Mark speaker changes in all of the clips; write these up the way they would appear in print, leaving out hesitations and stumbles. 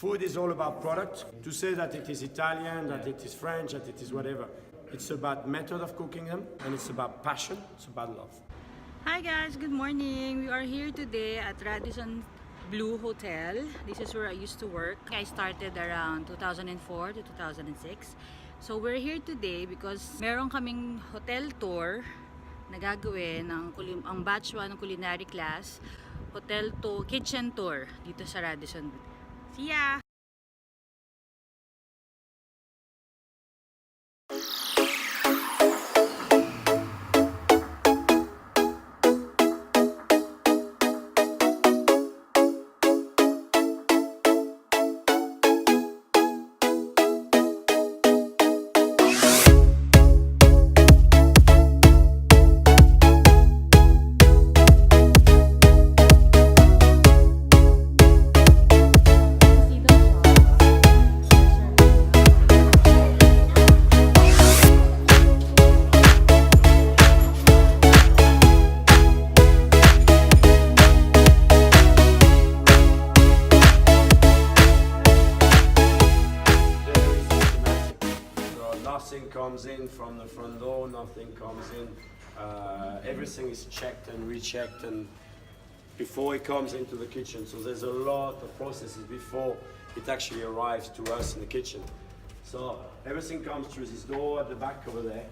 Speaker 1: Food is all about product. To say that it is Italian, that it is French, that it is whatever, it's about method of cooking them, and it's about passion, it's about love.
Speaker 2: Hi guys, good morning. We are here today at Radisson Blue Hotel. This is where I used to work. I started around 2004 to 2006. So we're here today because meron kaming hotel tour na gagawin ang batch 1 ng culinary class, hotel to kitchen tour dito sa Radisson. See ya!
Speaker 1: Nothing comes in from the front door, nothing comes in. Everything is checked and rechecked and before it comes into the kitchen. So there's a lot of processes before it actually arrives to us in the kitchen. So everything comes through this door at the back over there.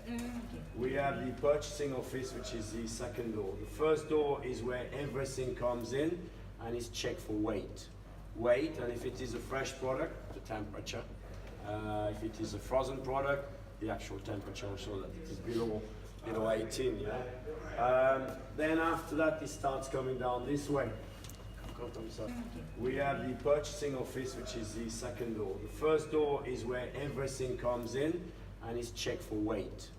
Speaker 1: We have the purchasing office, which is the second door. The first door is where everything comes in and is checked for weight. And if it is a fresh product, the temperature. If it is a frozen product, the actual temperature also that it is below 18, yeah? Then after that, it starts coming down this way. We have the purchasing office, which is the second door. The first door is where everything comes in and is checked for weight.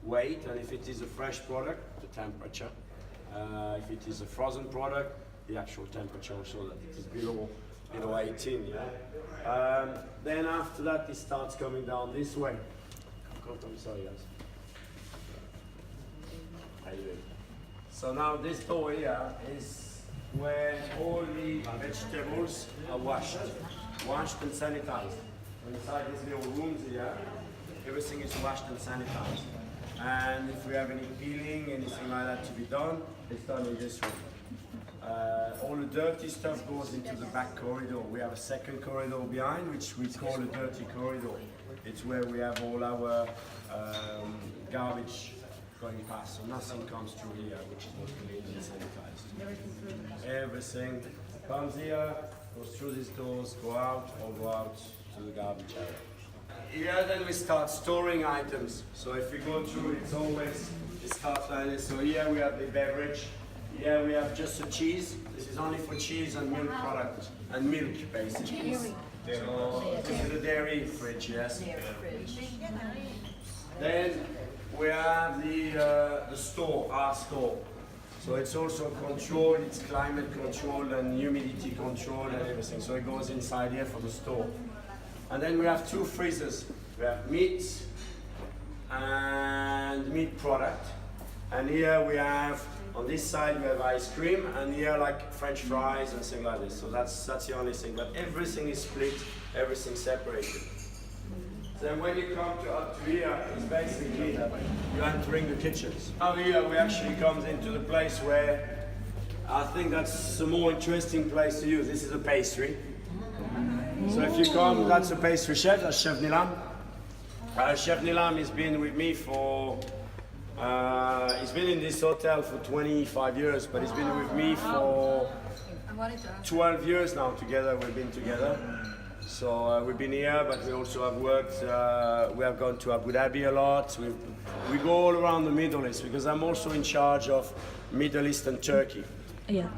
Speaker 1: And if it is a fresh product, the temperature. If it is a frozen product, the actual temperature also that it is below 18, yeah? Then after that, it starts coming down this way. I'm sorry, guys. So now this door here is where all the vegetables are washed and sanitized. Inside these little rooms here, everything is washed and sanitized. And if we have any peeling, anything like that to be done, it's done in this room. All the dirty stuff goes into the back corridor. We have a second corridor behind, which we call a dirty corridor. It's where we have all our garbage going past, so nothing comes through here, which is not clean and sanitized. Everything comes here, goes through these doors, go out to the garbage area. Here then we start storing items. So if we go through, it starts like this. So here we have the beverage. Here we have just the cheese. This is only for cheese and milk products, and milk basically. So this is the dairy fridge, yes? Then we have the store, our store. So it's also controlled, it's climate controlled and humidity controlled and everything. So it goes inside here for the store. And then we have two freezers. We have meat and meat product. And here we have, on this side we have ice cream, and here like French fries and things like this. So that's the only thing. But everything is split, everything separated. Then when you come up to here, it's basically you're entering the kitchens. Now here we actually comes into the place where I think that's the more interesting place to use. This is a pastry. So if you come, that's a pastry chef, that's Chef Nilam. Chef Nilam has been with me for he's been in this hotel for 25 years, but he's been with me for 12 years now together. We've been together. So we've been here, but we also have worked, we have gone to Abu Dhabi a lot. We go all around the Middle East because I'm also in charge of Middle East and Turkey.
Speaker 2: Yeah.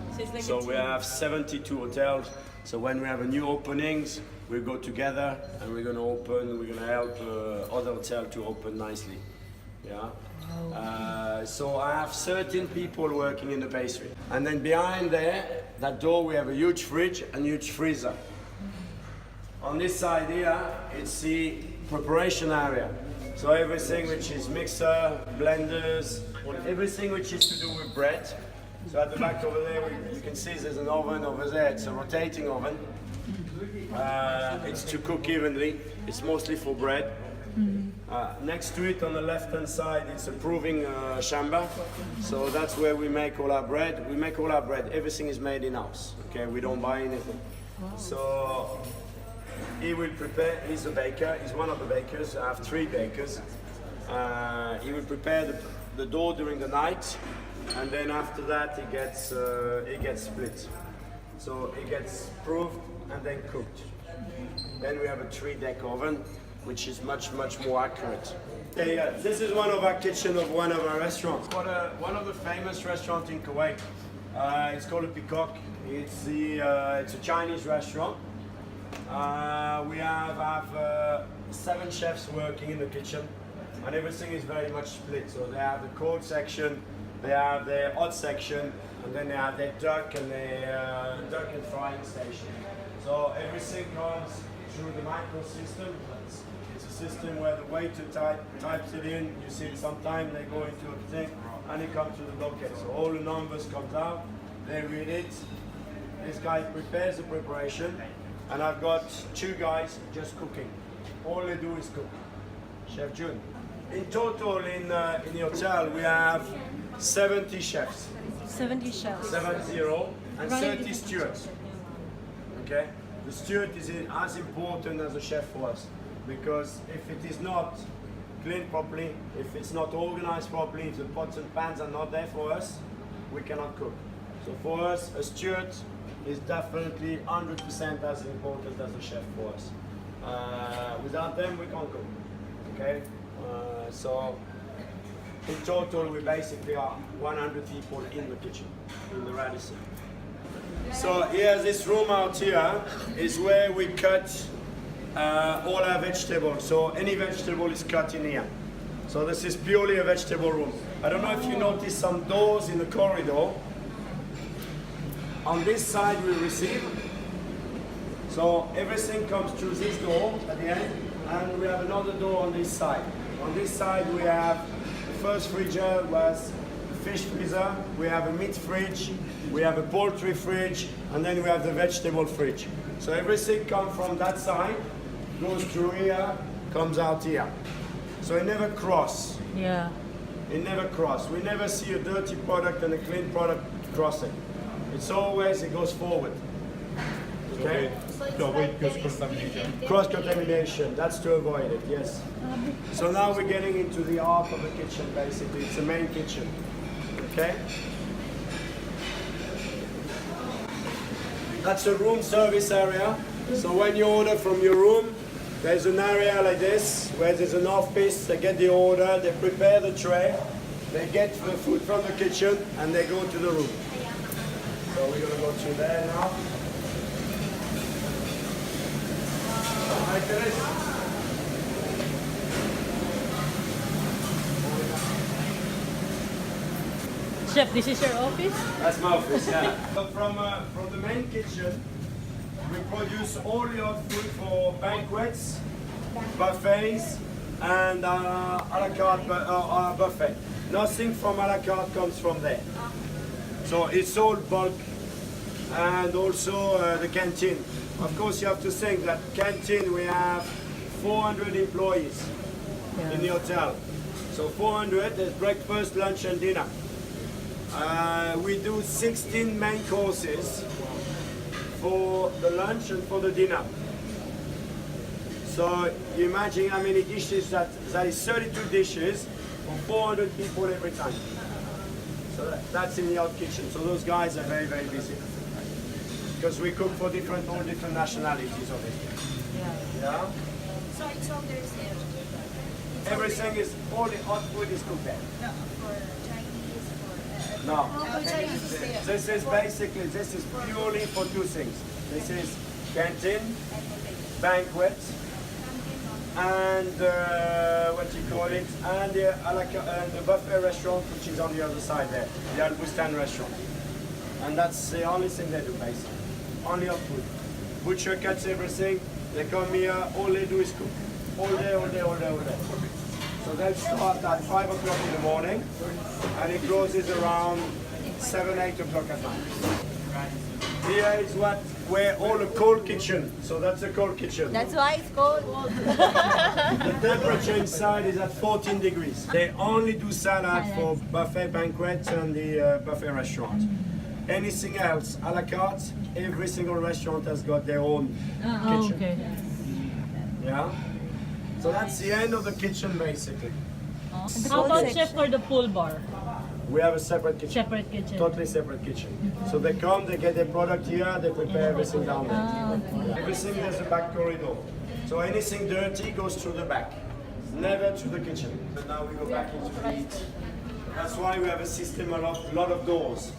Speaker 1: So we have 72 hotels. So when we have a new openings, we go together and we're going to help other hotels to open nicely. Yeah. So I have 13 people working in the pastry. And then behind there, that door, we have a huge fridge and huge freezer. On this side here, it's the preparation area. So everything which is mixer, blenders, everything which is to do with bread. So at the back over there, you can see there's an oven over there. It's a rotating oven. It's to cook evenly. It's mostly for bread. Next to it on the left-hand side, it's a proving chamber. So that's where we make all our bread. We make all our bread. Everything is made in-house. Okay, we don't buy anything. So he will prepare. He's a baker. He's one of the bakers. I have 3 bakers. He will prepare the dough during the night, and then after that it gets split. So it gets proved and then cooked. Then we have a 3-deck oven, which is much more accurate. This is one of our kitchen of one of our restaurants. One of the famous restaurants in Kuwait. It's called a Peacock. It's a Chinese restaurant. We have 7 chefs working in the kitchen, and everything is very much split. So they have the cold section, they have their hot section, and then they have their duck and frying station. So everything comes through the micro system. It's a system where the waiter types it in. You see it sometimes they go into a thing and it comes to the bucket. So all the numbers comes out, they read it. This guy prepares the preparation, and I've got 2 guys just cooking. All they do is cook. Chef June. In total in the hotel we have 70 chefs.
Speaker 3: 70 chefs.
Speaker 1: 70 and 30 stewards. Okay? The steward is as important as a chef for us, because if it is not cleaned properly, if it's not organized properly, if the pots and pans are not there for us, we cannot cook. So for us, a steward is definitely 100% as important as a chef for us. Without them, we can't cook. Okay? So in total, we basically are 100 people in the kitchen, in the Radisson. So here, this room out here is where we cut all our vegetables. So any vegetable is cut in here. So this is purely a vegetable room. I don't know if you notice some doors in the corridor. On this side we receive. So everything comes through this door at the end, and we have another door on this side. On this side we have the first freezer was fish freezer, we have a meat fridge, we have a poultry fridge, and then we have the vegetable fridge. So everything comes from that side, goes through here, comes out here. So it never cross.
Speaker 3: Yeah.
Speaker 1: It never cross. We never see a dirty product and a clean product crossing. It's always, it goes forward. Okay?
Speaker 4: To avoid cross-contamination.
Speaker 1: Cross-contamination, that's to avoid it, yes. So now we're getting into the heart of the kitchen, basically. It's the main kitchen. Okay? That's a room service area. So when you order from your room, there's an area like this, where there's an office, they get the order, they prepare the tray, they get the food from the kitchen, and they go to the room. So we're going to go through there now. Hi, Chris.
Speaker 3: Chef, this is your office?
Speaker 1: That's my office, yeah. So from the main kitchen, we produce all your food for banquets, buffets, and a la carte buffet. Nothing from a la carte comes from there. So it's all bulk, and also the canteen. Of course, you have to think that canteen, we have 400 employees in the hotel. So 400, there's breakfast, lunch, and dinner. We do 16 main courses for the lunch and for the dinner. So you imagine how many dishes that is 32 dishes for 400 people every time. So that's in the out kitchen. So those guys are very busy. Because we cook for all different nationalities obviously. Yeah?
Speaker 5: So it's all there's there.
Speaker 1: Everything is, all the hot food is cooked there.
Speaker 5: No, for Chinese, for...
Speaker 1: No.
Speaker 5: For Chinese is there.
Speaker 1: This is basically, this is purely for 2 things. This is canteen, banquet, and what you call it, and the buffet restaurant, which is on the other side there, the Al Bustan restaurant. And that's the only thing they do basically. Only hot food. Butcher cuts everything, they come here, all they do is cook. All day. So they start at 5 o'clock in the morning, and it closes around 7, 8 o'clock at night. Here is where all the cold kitchen. So that's a cold kitchen.
Speaker 5: That's why it's called.
Speaker 1: The temperature inside is at 14 degrees. They only do salad for buffet banquets and the buffet restaurant. Anything else, a la carte, every single restaurant has got their own kitchen.
Speaker 3: Okay.
Speaker 1: Yeah? So that's the end of the kitchen basically.
Speaker 3: How about chef for the pool bar?
Speaker 1: We have a separate kitchen.
Speaker 3: Separate kitchen.
Speaker 1: Totally separate kitchen. So they come, they get their product here, they prepare everything down there.
Speaker 3: Okay.
Speaker 1: Everything there's a back corridor. So anything dirty goes through the back, never to the kitchen. But now we go back into the heat. That's why we have a system a lot of doors.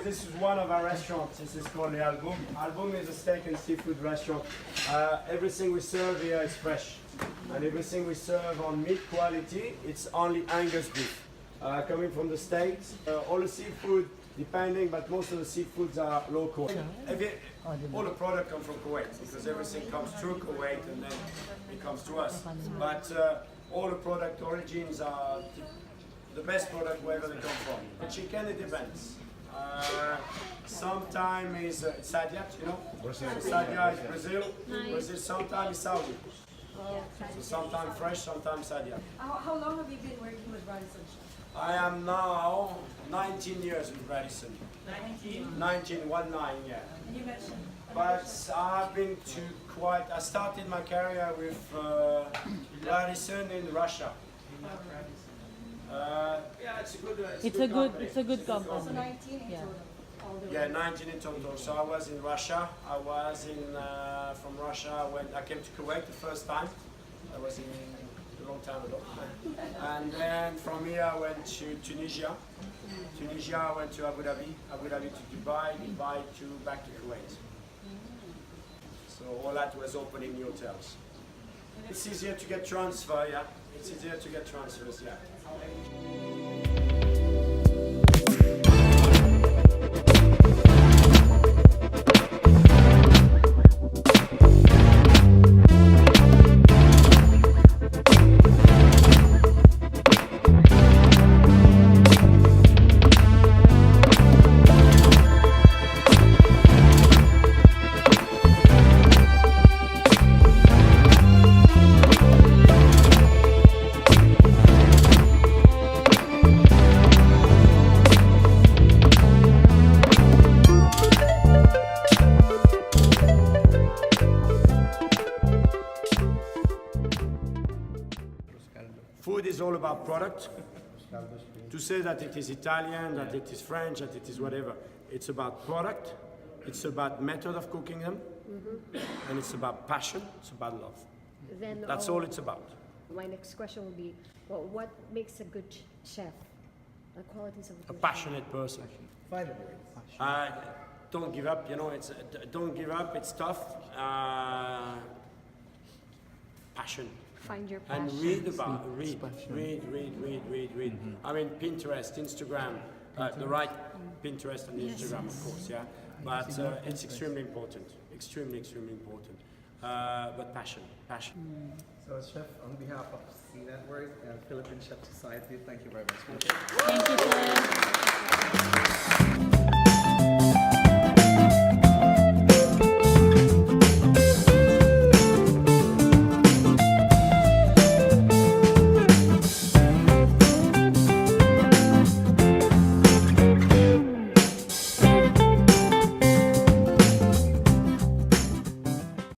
Speaker 1: This is one of our restaurants. This is called the Album. Album is a steak and seafood restaurant. Everything we serve here is fresh. And everything we serve on meat quality, it's only Angus beef. Coming from the States. All the seafood, depending, but most of the seafoods are local. All the product comes from Kuwait, because everything comes through Kuwait and then it comes to us. But all the product origins are the best product wherever they come from. The chicken, it depends. Sometimes is Sadia, you know? Sadia is Brazil. Brazil sometimes is Saudi. So sometimes fresh, sometimes Sadia.
Speaker 5: How long have you been working with Radisson?
Speaker 1: I am now 19 years with Radisson. 19, 19, yeah.
Speaker 5: You mentioned.
Speaker 1: But I've been to Kuwait. I started my career with Radisson in Russia. Yeah, it's a good.
Speaker 3: It's a good company.
Speaker 5: So 19 in total. All the way.
Speaker 1: Yeah, 19 in total. So I was in Russia. I was in from Russia when I came to Kuwait the first time. I was in a long time ago. And then from here I went to Tunisia. Tunisia I went to Abu Dhabi. Abu Dhabi to Dubai. Dubai to back to Kuwait. So all that was opening new hotels. It's easier to get transfer, yeah. It's easier to get transfers, yeah. Food is all about product. To say that it is Italian, that it is French, that it is whatever, it's about product, it's about method of cooking them, and it's about passion, it's about love.
Speaker 6: Then
Speaker 1: That's all it's about.
Speaker 6: My next question will be, well, what makes a good chef? The qualities of a
Speaker 1: A
Speaker 6: good
Speaker 1: passionate person. Don't give up, you know, don't give up, it's tough. Passion.
Speaker 6: Find your
Speaker 1: And
Speaker 6: passion.
Speaker 1: read. I mean, Pinterest, Instagram, the right Pinterest and Instagram, of course, yeah. But it's extremely important, extremely important. But passion.
Speaker 7: So, Chef, on behalf of Cee Network and Philippine Chef Society, thank you very much.
Speaker 3: Thank you, sir.